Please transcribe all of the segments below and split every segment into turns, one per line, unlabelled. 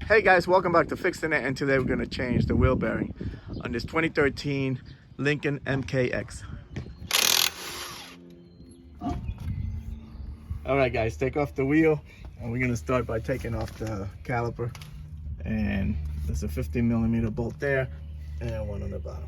Hey guys, welcome back to Fixin It, and today we're going to change the wheel bearing on this 2013 Lincoln MKX. Alright guys, take off the wheel, and we're going to start by taking off the caliper. And there's a 15mm bolt there and one on the bottom.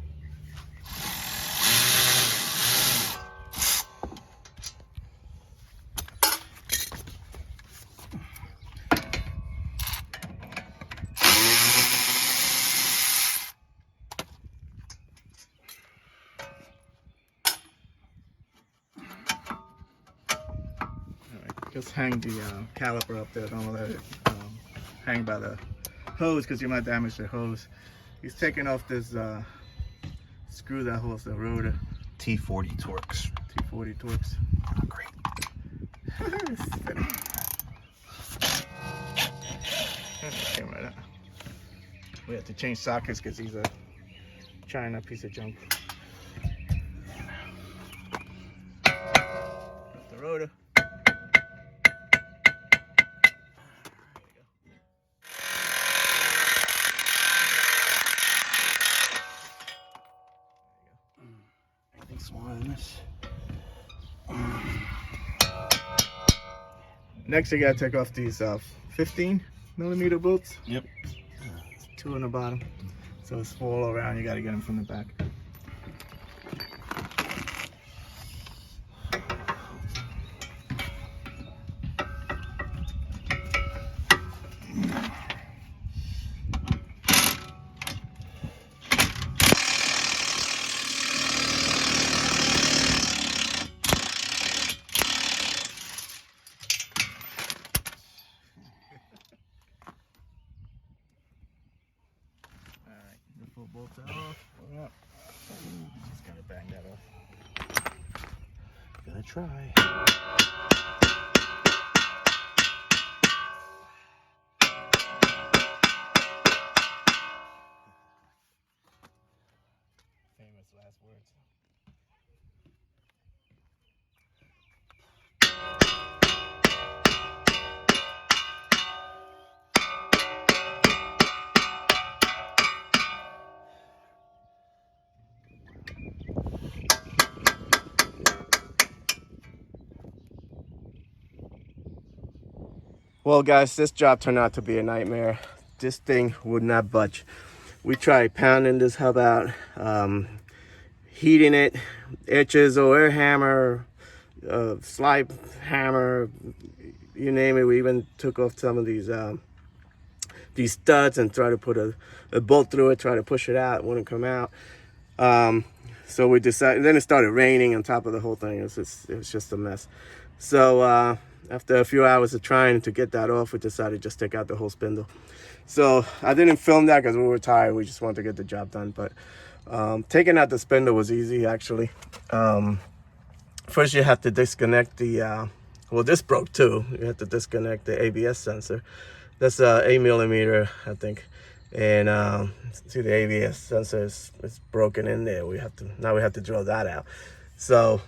Just hang the caliper up there. Don't let it hang by the hose because you might damage the hose. He's taking off this screw that holds the rotor.
T40 Torx.
T40 Torx.
Oh, great.
Came right out. We have to change sockets because he's a China piece of junk. Got the rotor.
Smaller than this.
Next, you gotta take off these 15mm bolts.
Yep.
Two on the bottom, so it's all around. You gotta get them from the back. Bolts are off. Yep. Just gotta bang that off.
Gonna try.
Famous last words. Well guys, this job turned out to be a nightmare. This thing would not budge. We tried pounding this hub out, heating it, edges or air hammer, slide hammer, you name it. We even took off some of these studs and tried to put a bolt through it, try to push it out. It wouldn't come out. So we decided, then it started raining on top of the whole thing. It was just a mess. So after a few hours of trying to get that off, we decided to just take out the whole spindle. So I didn't film that because we were tired. We just wanted to get the job done. But taking out the spindle was easy, actually. First, you have to disconnect the, well, this broke too. You have to disconnect the ABS sensor. That's 8mm, I think. And see, the ABS sensor is broken in there. Now we have to drill that out. So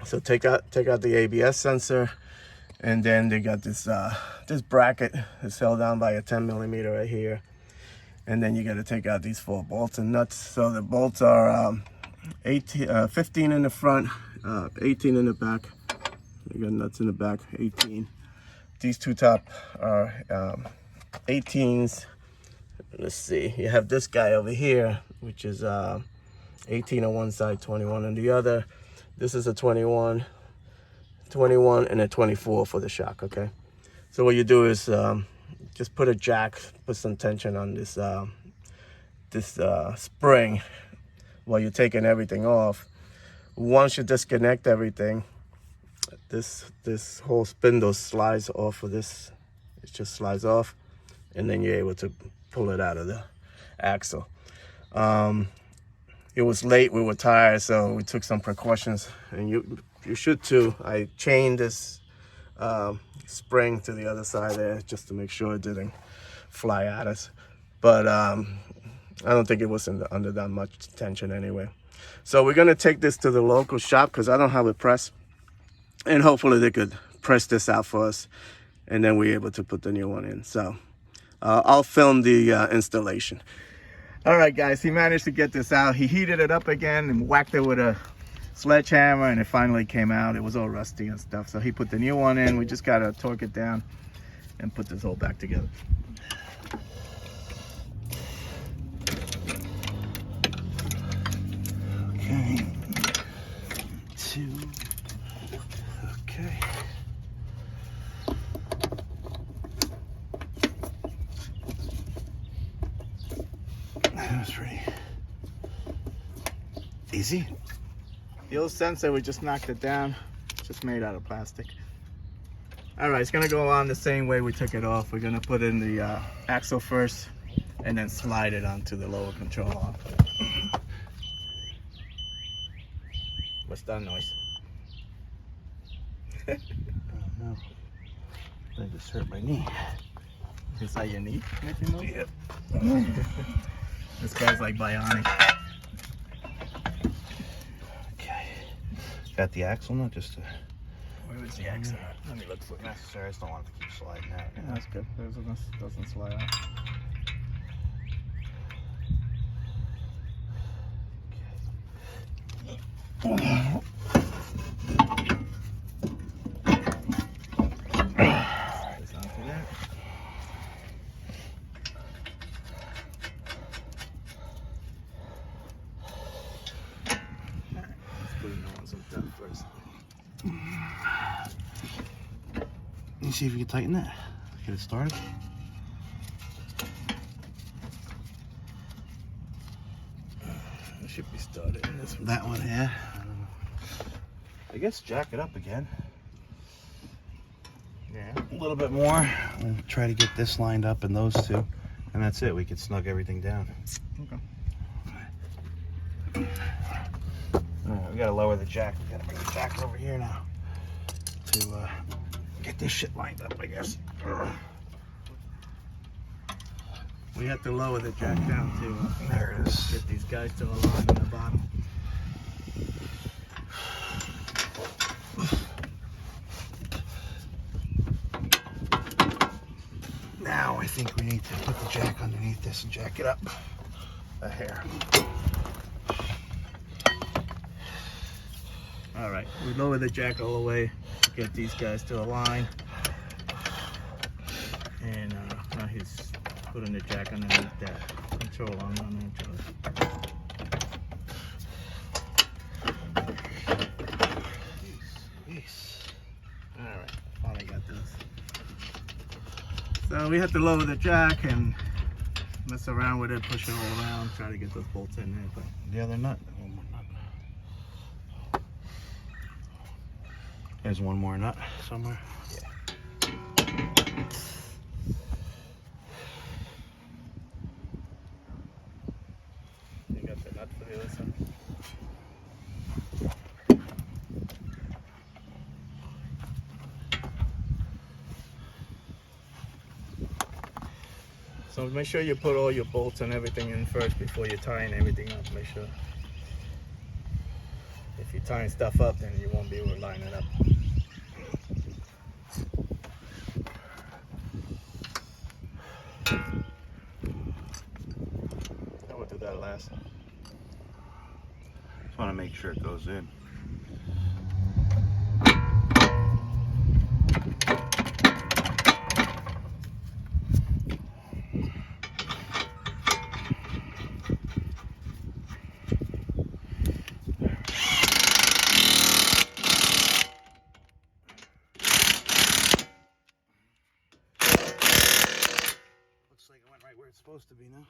so take out the ABS sensor, and then they got this this bracket is held down by a 10mm right here, and then you got to take out these 4 bolts and nuts. So the bolts are 15 in the front, 18 in the back. You got nuts in the back, 18. These two top are 18s. Let's see, you have this guy over here, which is 18 on one side, 21 on the other. This is a 21, and a 24 for the shock, okay? So what you do is just put a jack, put some tension on this spring while you're taking everything off. Once you disconnect everything, this whole spindle slides off of this. It just slides off, and then you're able to pull it out of the axle. It was late, we were tired, so we took some precautions, and you should too. I chained this spring to the other side there just to make sure it didn't fly at us. But I don't think it was under that much tension anyway. So we're gonna take this to the local shop because I don't have a press, and hopefully they could press this out for us, and then we're able to put the new one in. So I'll film the installation. All right, guys, he managed to get this out. He heated it up again and whacked it with a sledgehammer, and it finally came out. It was all rusty and stuff, so he put the new one in. We just gotta torque it down and put this whole back together.
Okay. 2. Okay. That was pretty easy.
The old sensor, we just knocked it down. It's just made out of plastic. All right, it's gonna go on the same way we took it off. We're gonna put in the axle first and then slide it onto the lower control arm. What's that noise?
Oh no. I just hurt my knee.
Is that your knee making noise?
Yep.
This guy's like bionic.
Okay. Got the axle nut just to...
Where is the axle? Let me look for it.
Necessary. I just don't want it to keep sliding out.
Yeah, that's good. Doesn't slide out.
Let me see if you can tighten that. Get it started.
It should be started in this one.
That one, yeah. I guess jack it up again.
Yeah.
A little bit more. And try to get this lined up and those two. And that's it. We can snug everything down.
Okay.
Alright, we gotta lower the jack. We gotta bring the jack over here now to get this shit lined up, I guess.
We have to lower the jack down to
There it is.
get these guys to align on the bottom.
Now I think we need to put the jack underneath this and jack it up a hair.
All right, we lower the jack all the way to get these guys to align. And now he's putting the jack underneath that control arm on each other. All right, finally got this. So we have to lower the jack and mess around with it, push it all around, try to get those bolts in there. But
The other nut. One more nut. There's one more nut somewhere.
you got the nut for the other side. So make sure you put all your bolts and everything in first before you're tying everything up. Make sure. If you're tying stuff up, then you won't be able to line it up. I will do that last.
Just want to make sure it goes in. Looks like it went right where it's supposed to be now.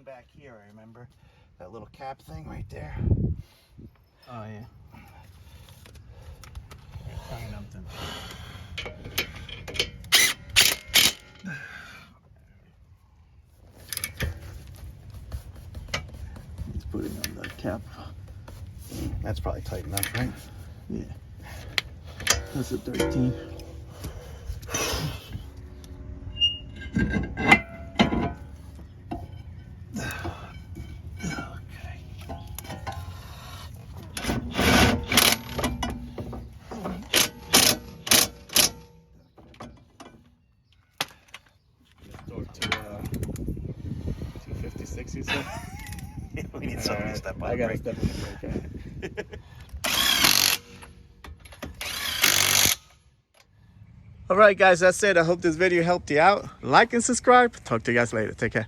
Back here, I remember that little cap thing right there.
Oh yeah. Tying up then.
cap. That's probably tight enough, right?
Yeah. That's a 13. To 256, you said?
We need somebody to step on
I
the
gotta
brake.
step on the brake. All right, guys, that's it. I hope this video helped you out. Like and subscribe. Talk to you guys later. Take care.